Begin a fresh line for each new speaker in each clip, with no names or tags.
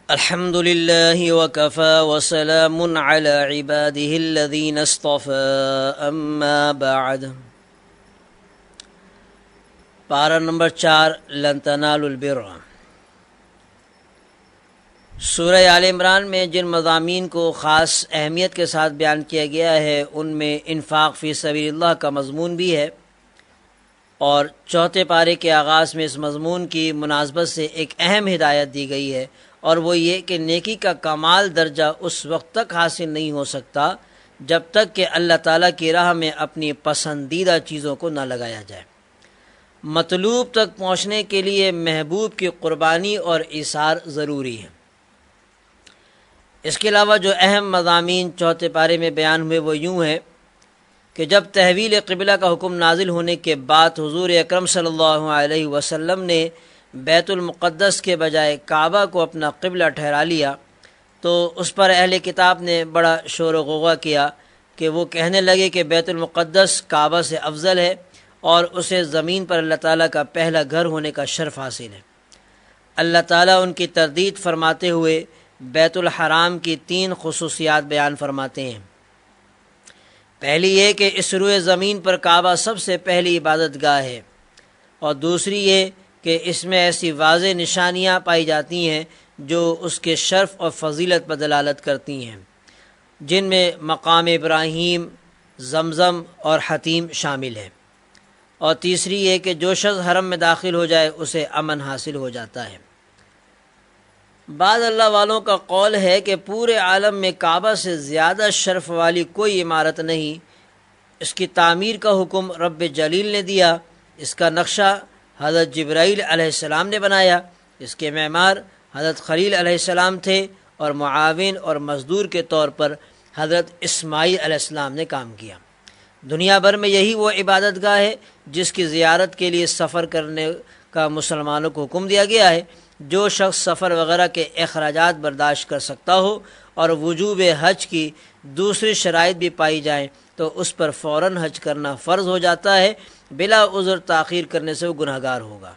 الحمد لله وكفى وسلام على عباده الذين اصطفى اما بعد۔ پارہ نمبر 4 لن تنالوا البر۔ سورہ آل عمران میں جن مضامین کو خاص اہمیت کے ساتھ بیان کیا گیا ہے ان میں انفاق فی سبیل اللہ کا مضمون بھی ہے، اور چوتھے پارے کے آغاز میں اس مضمون کی مناسبت سے ایک اہم ہدایت دی گئی ہے، اور وہ یہ کہ نیکی کا کمال درجہ اس وقت تک حاصل نہیں ہو سکتا جب تک کہ اللہ تعالیٰ کی راہ میں اپنی پسندیدہ چیزوں کو نہ لگایا جائے۔ مطلوب تک پہنچنے کے لیے محبوب کی قربانی اور ایثار ضروری ہے۔ اس کے علاوہ جو اہم مضامین چوتھے پارے میں بیان ہوئے وہ یوں ہیں کہ جب تحویل قبلہ کا حکم نازل ہونے کے بعد حضور اکرم صلی اللہ علیہ وسلم نے بیت المقدس کے بجائے کعبہ کو اپنا قبلہ ٹھہرا لیا تو اس پر اہل کتاب نے بڑا شور و غوغا کیا کہ وہ کہنے لگے کہ بیت المقدس کعبہ سے افضل ہے اور اسے زمین پر اللہ تعالیٰ کا پہلا گھر ہونے کا شرف حاصل ہے۔ اللہ تعالیٰ ان کی تردید فرماتے ہوئے بیت الحرام کی 3 خصوصیات بیان فرماتے ہیں۔ پہلی یہ کہ اس روئے زمین پر کعبہ سب سے پہلی عبادت گاہ ہے، اور دوسری یہ کہ اس میں ایسی واضح نشانیاں پائی جاتی ہیں جو اس کے شرف اور فضیلت پر دلالت کرتی ہیں، جن میں مقام ابراہیم، زمزم اور حتیم شامل ہے، اور تیسری یہ کہ جو شخص حرم میں داخل ہو جائے اسے امن حاصل ہو جاتا ہے۔ بعض اللہ والوں کا قول ہے کہ پورے عالم میں کعبہ سے زیادہ شرف والی کوئی عمارت نہیں۔ اس کی تعمیر کا حکم رب جلیل نے دیا، اس کا نقشہ حضرت جبرائیل علیہ السلام نے بنایا، اس کے معمار حضرت خلیل علیہ السلام تھے، اور معاون اور مزدور کے طور پر حضرت اسماعیل علیہ السلام نے کام کیا۔ دنیا بھر میں یہی وہ عبادت گاہ ہے جس کی زیارت کے لیے سفر کرنے کا مسلمانوں کو حکم دیا گیا ہے۔ جو شخص سفر وغیرہ کے اخراجات برداشت کر سکتا ہو اور وجوب حج کی دوسری شرائط بھی پائی جائیں تو اس پر فوراً حج کرنا فرض ہو جاتا ہے، بلا عذر تاخیر کرنے سے وہ گناہگار ہوگا۔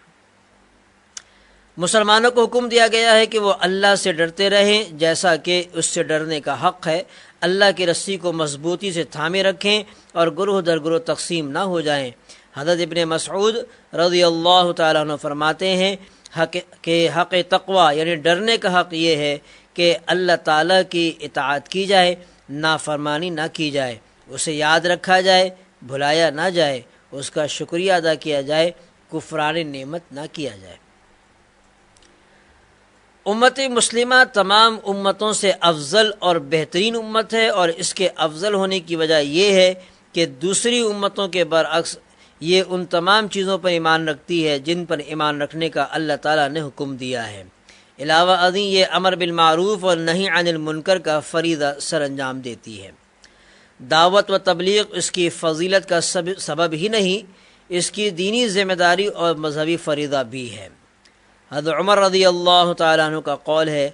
مسلمانوں کو حکم دیا گیا ہے کہ وہ اللہ سے ڈرتے رہیں جیسا کہ اس سے ڈرنے کا حق ہے، اللہ کی رسی کو مضبوطی سے تھامے رکھیں اور گروہ در گروہ تقسیم نہ ہو جائیں۔ حضرت ابن مسعود رضی اللہ تعالیٰ عنہ فرماتے ہیں کہ حق تقوی یعنی ڈرنے کا حق یہ ہے کہ اللہ تعالیٰ کی اطاعت کی جائے، نافرمانی نہ کی جائے، اسے یاد رکھا جائے، بھلایا نہ جائے، اس کا شکریہ ادا کیا جائے، کفران نعمت نہ کیا جائے۔ امت مسلمہ تمام امتوں سے افضل اور بہترین امت ہے، اور اس کے افضل ہونے کی وجہ یہ ہے کہ دوسری امتوں کے برعکس یہ ان تمام چیزوں پر ایمان رکھتی ہے جن پر ایمان رکھنے کا اللہ تعالیٰ نے حکم دیا ہے۔ علاوہ ازیں یہ امر بالمعروف اور نہی عن المنکر کا فریضہ سر انجام دیتی ہے۔ دعوت و تبلیغ اس کی فضیلت کا سبب ہی نہیں، اس کی دینی ذمہ داری اور مذہبی فریضہ بھی ہے۔ حضرت عمر رضی اللہ تعالیٰ عنہ کا قول ہے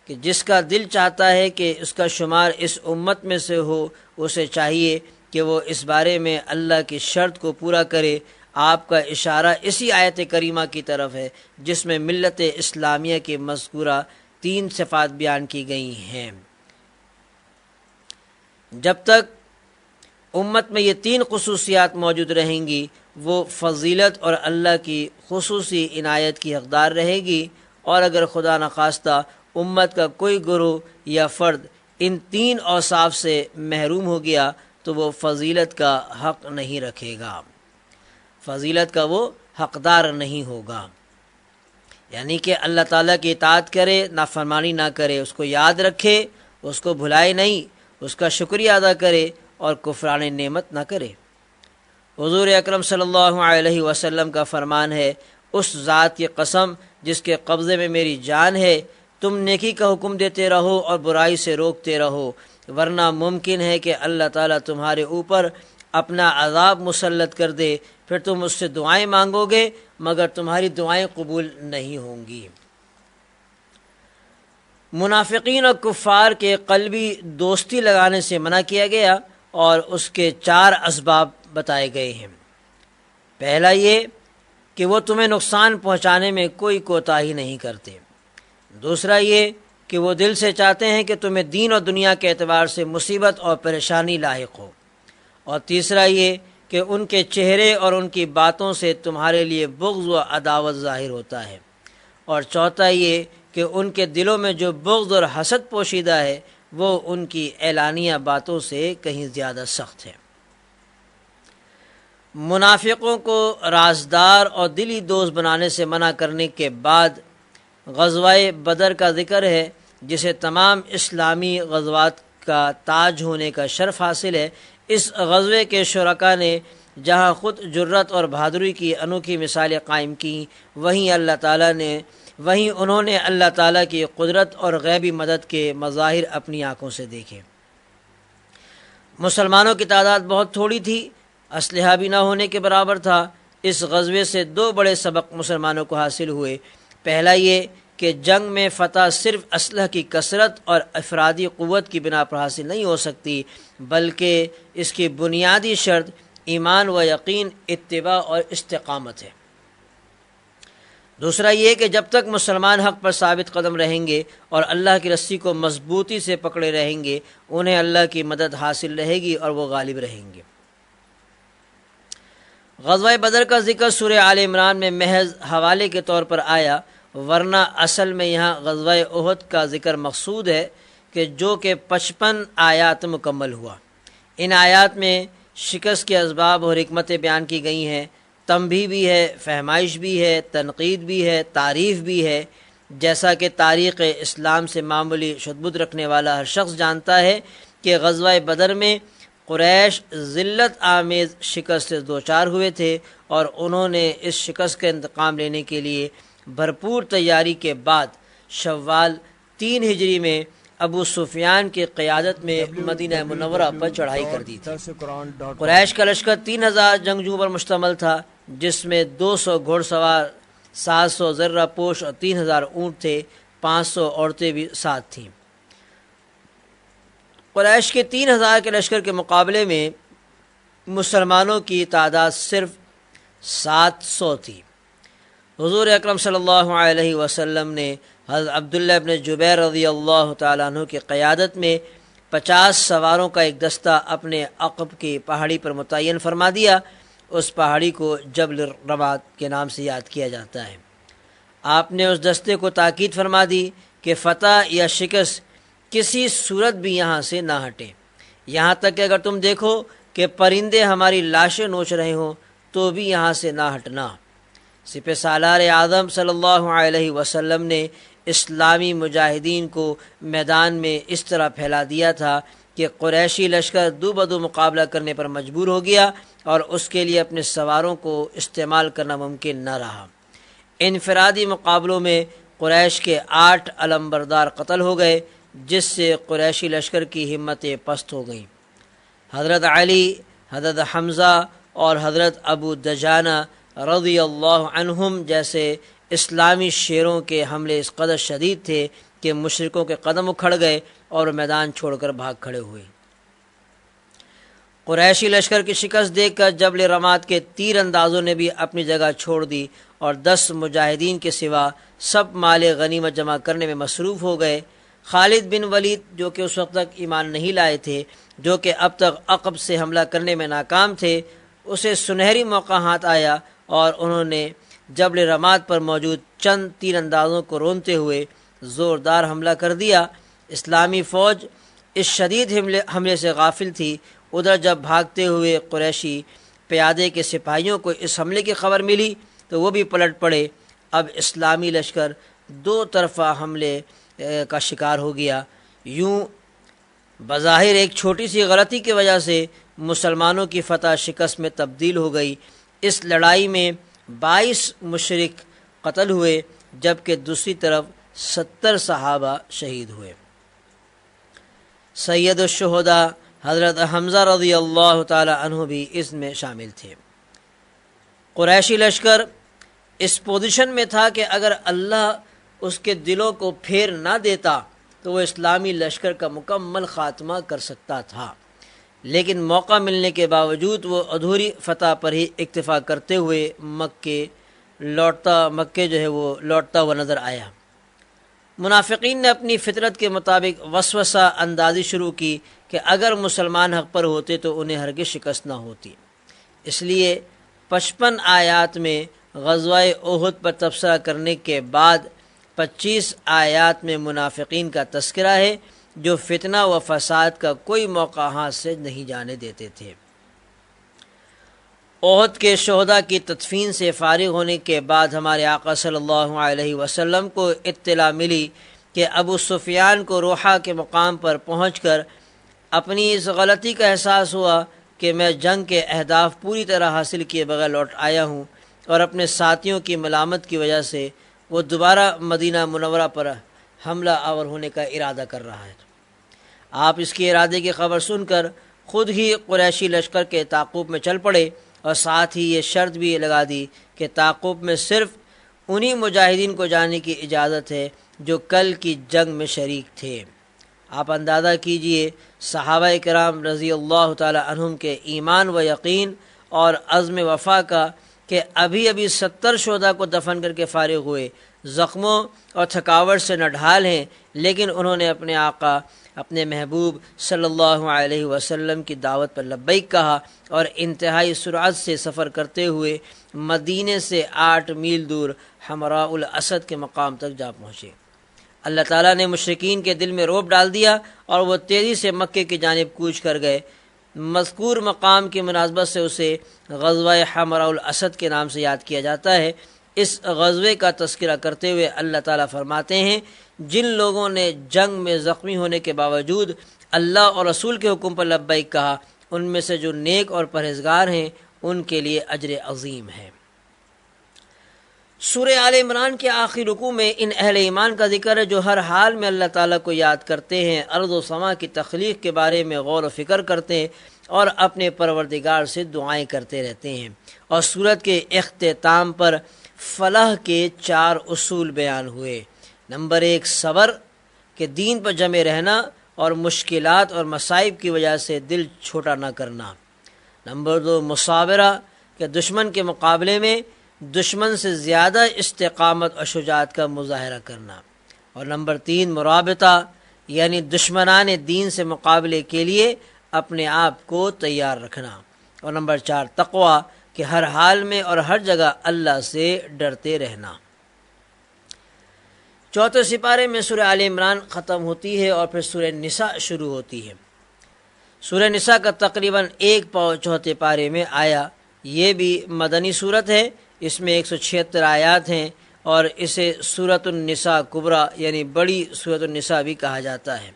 کہ جس کا دل چاہتا ہے کہ اس کا شمار اس امت میں سے ہو، اسے چاہیے کہ وہ اس بارے میں اللہ کی شرط کو پورا کرے۔ آپ کا اشارہ اسی آیت کریمہ کی طرف ہے جس میں ملت اسلامیہ کی مذکورہ 3 صفات بیان کی گئی ہیں۔ جب تک امت میں یہ 3 خصوصیات موجود رہیں گی وہ فضیلت اور اللہ کی خصوصی عنایت کی حقدار رہے گی، اور اگر خدا نخواستہ امت کا کوئی گروہ یا فرد ان 3 اوصاف سے محروم ہو گیا تو وہ فضیلت کا حق نہیں رکھے گا، فضیلت کا وہ حقدار نہیں ہوگا۔ یعنی کہ اللہ تعالیٰ کی اطاعت کرے، نافرمانی نہ کرے، اس کو یاد رکھے، اس کو بھلائے نہیں، اس کا شکریہ ادا کرے اور کفران نعمت نہ کرے۔ حضور اکرم صلی اللہ علیہ وسلم کا فرمان ہے، اس ذات کی قسم جس کے قبضے میں میری جان ہے، تم نیکی کا حکم دیتے رہو اور برائی سے روکتے رہو، ورنہ ممکن ہے کہ اللہ تعالیٰ تمہارے اوپر اپنا عذاب مسلط کر دے، پھر تم اس سے دعائیں مانگو گے مگر تمہاری دعائیں قبول نہیں ہوں گی۔ منافقین اور کفار کے قلبی دوستی لگانے سے منع کیا گیا، اور اس کے 4 اسباب بتائے گئے ہیں۔ پہلا یہ کہ وہ تمہیں نقصان پہنچانے میں کوئی کوتاہی نہیں کرتے۔ دوسرا یہ کہ وہ دل سے چاہتے ہیں کہ تمہیں دین اور دنیا کے اعتبار سے مصیبت اور پریشانی لاحق ہو، اور تیسرا یہ کہ ان کے چہرے اور ان کی باتوں سے تمہارے لیے بغض و عداوت ظاہر ہوتا ہے، اور چوتھا یہ کہ ان کے دلوں میں جو بغض اور حسد پوشیدہ ہے وہ ان کی اعلانیہ باتوں سے کہیں زیادہ سخت ہے۔ منافقوں کو رازدار اور دلی دوست بنانے سے منع کرنے کے بعد غزوہ بدر کا ذکر ہے، جسے تمام اسلامی غزوات کا تاج ہونے کا شرف حاصل ہے۔ اس غزوے کے شرکاء نے جہاں خود جرت اور بہادری کی انوکھی مثالیں قائم کیں، وہیں انہوں نے اللہ تعالیٰ کی قدرت اور غیبی مدد کے مظاہر اپنی آنکھوں سے دیکھے۔ مسلمانوں کی تعداد بہت تھوڑی تھی، اسلحہ بھی نہ ہونے کے برابر تھا۔ اس غزوے سے دو بڑے سبق مسلمانوں کو حاصل ہوئے۔ پہلا یہ کہ جنگ میں فتح صرف اسلحہ کی کثرت اور افرادی قوت کی بنا پر حاصل نہیں ہو سکتی، بلکہ اس کی بنیادی شرط ایمان و یقین، اتباع اور استقامت ہے۔ دوسرا یہ کہ جب تک مسلمان حق پر ثابت قدم رہیں گے اور اللہ کی رسی کو مضبوطی سے پکڑے رہیں گے، انہیں اللہ کی مدد حاصل رہے گی اور وہ غالب رہیں گے۔ غزوہ بدر کا ذکر سورہ آل عمران میں محض حوالے کے طور پر آیا، ورنہ اصل میں یہاں غزوہ احد کا ذکر مقصود ہے، جو کہ 55 آیات مکمل ہوا۔ ان آیات میں شکست کے اسباب اور حکمتیں بیان کی گئی ہیں، تنبیہ بھی ہے، فہمائش بھی ہے، تنقید بھی ہے، تعریف بھی ہے۔ جیسا کہ تاریخ اسلام سے معمولی شدبد رکھنے والا ہر شخص جانتا ہے کہ غزوہ بدر میں قریش ذلت آمیز شکست سے دوچار ہوئے تھے، اور انہوں نے اس شکست کا انتقام لینے کے لیے بھرپور تیاری کے بعد شوال 3 ہجری میں ابو سفیان کی قیادت میں مدینہ منورہ پر چڑھائی کر دی تھی۔ قریش کا لشکر 3000 جنگجوؤں پر مشتمل تھا، جس میں 200 گھوڑ سوار، 700 ذرہ پوش اور 3000 اونٹ تھے، 500 عورتیں بھی ساتھ تھیں۔ قریش کے 3000 کے لشکر کے مقابلے میں مسلمانوں کی تعداد صرف 700 تھی۔ حضور اکرم صلی اللہ علیہ وسلم نے حضرت عبداللہ ابن جبیر رضی اللہ تعالیٰ عنہ کی قیادت میں 50 سواروں کا ایک دستہ اپنے عقب کی پہاڑی پر متعین فرما دیا۔ اس پہاڑی کو جبل الرماد کے نام سے یاد کیا جاتا ہے۔ آپ نے اس دستے کو تاکید فرما دی کہ فتح یا شکست کسی صورت بھی یہاں سے نہ ہٹے، یہاں تک کہ اگر تم دیکھو کہ پرندے ہماری لاشیں نوچ رہے ہوں تو بھی یہاں سے نہ ہٹنا۔ سپہ سالار اعظم صلی اللہ علیہ وسلم نے اسلامی مجاہدین کو میدان میں اس طرح پھیلا دیا تھا کہ قریشی لشکر دو بدو مقابلہ کرنے پر مجبور ہو گیا، اور اس کے لیے اپنے سواروں کو استعمال کرنا ممکن نہ رہا۔ انفرادی مقابلوں میں قریش کے 8 علمبردار قتل ہو گئے، جس سے قریشی لشکر کی ہمتیں پست ہو گئیں۔ حضرت علی، حضرت حمزہ اور حضرت ابو دجانہ رضی اللہ عنہم جیسے اسلامی شیروں کے حملے اس قدر شدید تھے کہ مشرکوں کے قدم اکھڑ گئے اور میدان چھوڑ کر بھاگ کھڑے ہوئے۔ قریشی لشکر کی شکست دیکھ کر جبل رماد کے تیر اندازوں نے بھی اپنی جگہ چھوڑ دی، اور 10 مجاہدین کے سوا سب مال غنیمت جمع کرنے میں مصروف ہو گئے۔ خالد بن ولید، جو کہ اس وقت تک ایمان نہیں لائے تھے، جو کہ اب تک عقب سے حملہ کرنے میں ناکام تھے، اسے سنہری موقع ہاتھ آیا اور انہوں نے جبل رماد پر موجود چند تیر اندازوں کو رونتے ہوئے زوردار حملہ کر دیا۔ اسلامی فوج اس شدید حملے سے غافل تھی۔ ادھر جب بھاگتے ہوئے قریشی پیادے کے سپاہیوں کو اس حملے کی خبر ملی تو وہ بھی پلٹ پڑے۔ اب اسلامی لشکر 2 طرفہ حملے کا شکار ہو گیا۔ یوں بظاہر ایک چھوٹی سی غلطی کی وجہ سے مسلمانوں کی فتح شکست میں تبدیل ہو گئی۔ اس لڑائی میں 22 مشرک قتل ہوئے، جبکہ دوسری طرف 70 صحابہ شہید ہوئے۔ سید الشہداء حضرت حمزہ رضی اللہ تعالی عنہ بھی اس میں شامل تھے۔ قریشی لشکر اس پوزیشن میں تھا کہ اگر اللہ اس کے دلوں کو پھیر نہ دیتا تو وہ اسلامی لشکر کا مکمل خاتمہ کر سکتا تھا، لیکن موقع ملنے کے باوجود وہ ادھوری فتح پر ہی اکتفا کرتے ہوئے مکے لوٹتا ہوا نظر آیا۔ منافقین نے اپنی فطرت کے مطابق وسوسہ اندازی شروع کی کہ اگر مسلمان حق پر ہوتے تو انہیں ہرگز شکست نہ ہوتی۔ اس لیے 55 آیات میں غزوہ احد پر تبصرہ کرنے کے بعد 25 آیات میں منافقین کا تذکرہ ہے جو فتنہ و فساد کا کوئی موقع ہاتھ سے نہیں جانے دیتے تھے۔ احد کے شہداء کی تدفین سے فارغ ہونے کے بعد ہمارے آقا صلی اللہ علیہ وسلم کو اطلاع ملی کہ ابو سفیان کو روحہ کے مقام پر پہنچ کر اپنی اس غلطی کا احساس ہوا کہ میں جنگ کے اہداف پوری طرح حاصل کیے بغیر لوٹ آیا ہوں اور اپنے ساتھیوں کی ملامت کی وجہ سے وہ دوبارہ مدینہ منورہ پر حملہ آور ہونے کا ارادہ کر رہا ہے۔ آپ اس کے ارادے کی خبر سن کر خود ہی قریشی لشکر کے تعاقب میں چل پڑے اور ساتھ ہی یہ شرط بھی لگا دی کہ تعاقب میں صرف انہی مجاہدین کو جانے کی اجازت ہے جو کل کی جنگ میں شریک تھے۔ آپ اندازہ کیجئے صحابہ کرام رضی اللہ تعالی عنہم کے ایمان و یقین اور عزم وفا کا کہ ابھی 70 شہداء کو دفن کر کے فارغ ہوئے، زخموں اور تھکاوٹ سے نڈھال ہیں، لیکن انہوں نے اپنے آقا اپنے محبوب صلی اللہ علیہ وسلم کی دعوت پر لبیک کہا اور انتہائی سرعت سے سفر کرتے ہوئے مدینے سے 8 میل دور حمراء الاسد کے مقام تک جا پہنچے۔ اللہ تعالیٰ نے مشرکین کے دل میں رعب ڈال دیا اور وہ تیزی سے مکے کی جانب کوچ کر گئے۔ مذکور مقام کی مناسبت سے اسے غزوہ حمراء الاسد کے نام سے یاد کیا جاتا ہے۔ اس غزوے کا تذکرہ کرتے ہوئے اللہ تعالیٰ فرماتے ہیں، جن لوگوں نے جنگ میں زخمی ہونے کے باوجود اللہ اور رسول کے حکم پر لبیک کہا، ان میں سے جو نیک اور پرہیزگار ہیں ان کے لیے اجر عظیم ہے۔ سورہ آل عمران کے آخری رکوع میں ان اہل ایمان کا ذکر ہے جو ہر حال میں اللہ تعالیٰ کو یاد کرتے ہیں، ارض و سما کی تخلیق کے بارے میں غور و فکر کرتے ہیں اور اپنے پروردگار سے دعائیں کرتے رہتے ہیں۔ اور سورت کے اختتام پر فلاح کے 4 اصول بیان ہوئے۔ نمبر 1 صبر، کہ دین پر جمے رہنا اور مشکلات اور مصائب کی وجہ سے دل چھوٹا نہ کرنا۔ نمبر 2 مصابرہ، کہ دشمن کے مقابلے میں دشمن سے زیادہ استقامت اور شجاعت کا مظاہرہ کرنا۔ اور نمبر 3 مرابطہ، یعنی دشمنان دین سے مقابلے کے لیے اپنے آپ کو تیار رکھنا۔ اور نمبر 4 تقوی، کہ ہر حال میں اور ہر جگہ اللہ سے ڈرتے رہنا۔ 4 سپارے میں سورہ آل عمران ختم ہوتی ہے اور پھر سورہ نساء شروع ہوتی ہے۔ سورہ نساء کا تقریباً 1 پاؤ 4 پارے میں آیا۔ یہ بھی مدنی صورت ہے، اس میں 176 آیات ہیں اور اسے سورۃ النساء کبریٰ یعنی بڑی سورۃ النساء بھی کہا جاتا ہے۔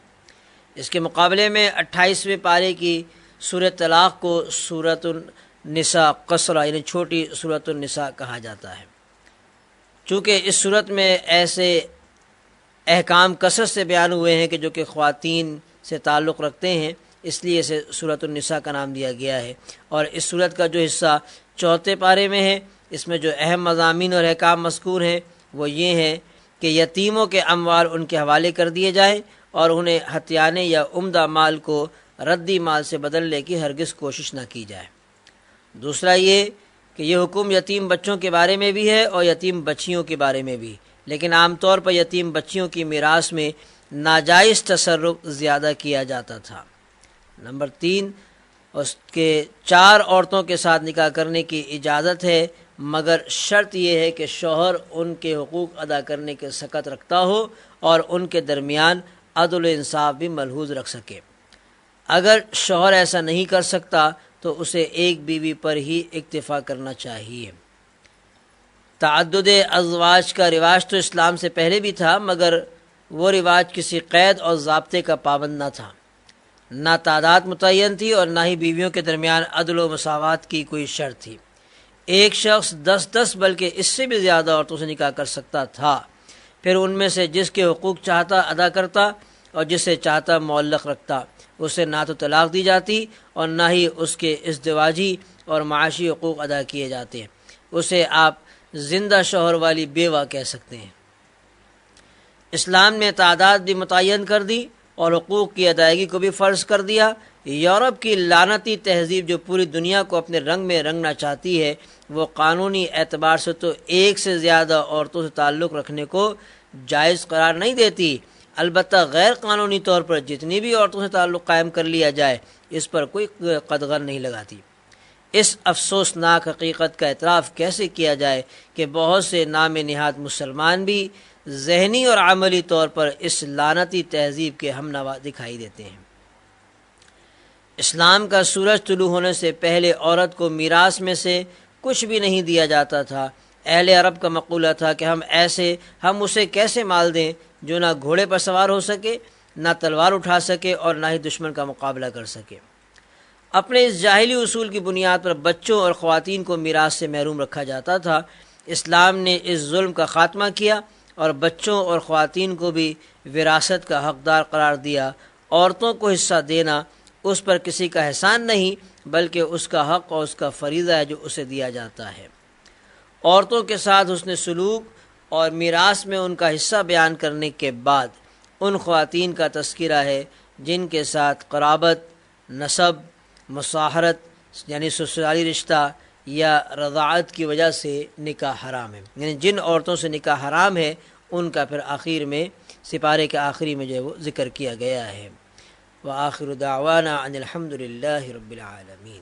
اس کے مقابلے میں 28ویں پارے کی سورہ طلاق کو سورۃ النساء قصرہ یعنی چھوٹی سورۃ النساء کہا جاتا ہے۔ چونکہ اس صورت میں ایسے احکام کثرت سے بیان ہوئے ہیں کہ جو کہ خواتین سے تعلق رکھتے ہیں، اس لیے اسے سورۃ النساء کا نام دیا گیا ہے۔ اور اس صورت کا جو حصہ 4 پارے میں ہے، اس میں جو اہم مضامین اور احکام مذکور ہیں وہ یہ ہیں کہ یتیموں کے اموال ان کے حوالے کر دیے جائیں اور انہیں ہتھیانے یا عمدہ مال کو ردی مال سے بدلنے کی ہرگز کوشش نہ کی جائے۔ دوسرا یہ کہ یہ حکم یتیم بچوں کے بارے میں بھی ہے اور یتیم بچیوں کے بارے میں بھی، لیکن عام طور پر یتیم بچیوں کی میراث میں ناجائز تصرف زیادہ کیا جاتا تھا۔ نمبر 3 اس کے 4 عورتوں کے ساتھ نکاح کرنے کی اجازت ہے، مگر شرط یہ ہے کہ شوہر ان کے حقوق ادا کرنے کے سکت رکھتا ہو اور ان کے درمیان عدل و انصاف بھی ملحوظ رکھ سکے۔ اگر شوہر ایسا نہیں کر سکتا تو اسے ایک بیوی پر ہی اکتفا کرنا چاہیے۔ تعدد ازواج کا رواج تو اسلام سے پہلے بھی تھا، مگر وہ رواج کسی قید اور ضابطے کا پابند نہ تھا، نہ تعداد متعین تھی اور نہ ہی بیویوں کے درمیان عدل و مساوات کی کوئی شرط تھی۔ ایک شخص 10 بلکہ اس سے بھی زیادہ عورتوں سے نکاح کر سکتا تھا، پھر ان میں سے جس کے حقوق چاہتا ادا کرتا اور جسے چاہتا معلق رکھتا، اسے نہ تو طلاق دی جاتی اور نہ ہی اس کے ازدواجی اور معاشی حقوق ادا کیے جاتے۔ اسے آپ زندہ شوہر والی بیوہ کہہ سکتے ہیں۔ اسلام نے تعداد بھی متعین کر دی اور حقوق کی ادائیگی کو بھی فرض کر دیا۔ یورپ کی لعنتی تہذیب جو پوری دنیا کو اپنے رنگ میں رنگنا چاہتی ہے، وہ قانونی اعتبار سے تو 1 سے زیادہ عورتوں سے تعلق رکھنے کو جائز قرار نہیں دیتی، البتہ غیر قانونی طور پر جتنی بھی عورتوں سے تعلق قائم کر لیا جائے اس پر کوئی قدغن نہیں لگاتی۔ اس افسوسناک حقیقت کا اعتراف کیسے کیا جائے کہ بہت سے نام نہاد مسلمان بھی ذہنی اور عملی طور پر اس لعنتی تہذیب کے ہم نوا دکھائی دیتے ہیں۔ اسلام کا سورج طلوع ہونے سے پہلے عورت کو میراث میں سے کچھ بھی نہیں دیا جاتا تھا۔ اہل عرب کا مقولہ تھا کہ ہم اسے کیسے مال دیں جو نہ گھوڑے پر سوار ہو سکے، نہ تلوار اٹھا سکے اور نہ ہی دشمن کا مقابلہ کر سکے۔ اپنے اس جاہلی اصول کی بنیاد پر بچوں اور خواتین کو میراث سے محروم رکھا جاتا تھا۔ اسلام نے اس ظلم کا خاتمہ کیا اور بچوں اور خواتین کو بھی وراثت کا حقدار قرار دیا۔ عورتوں کو حصہ دینا اس پر کسی کا احسان نہیں بلکہ اس کا حق اور اس کا فریضہ ہے جو اسے دیا جاتا ہے۔ عورتوں کے ساتھ حسن سلوک اور میراث میں ان کا حصہ بیان کرنے کے بعد ان خواتین کا تذکرہ ہے جن کے ساتھ قرابت، نسب، مصاہرت یعنی سسرالی رشتہ یا رضاعت کی وجہ سے نکاح حرام ہے، یعنی جن عورتوں سے نکاح حرام ہے ان کا پھر آخر میں سپارے کے آخری میں جو ہے وہ ذکر کیا گیا ہے۔ وآخر دعوانا ان الحمد للہ رب العالمین۔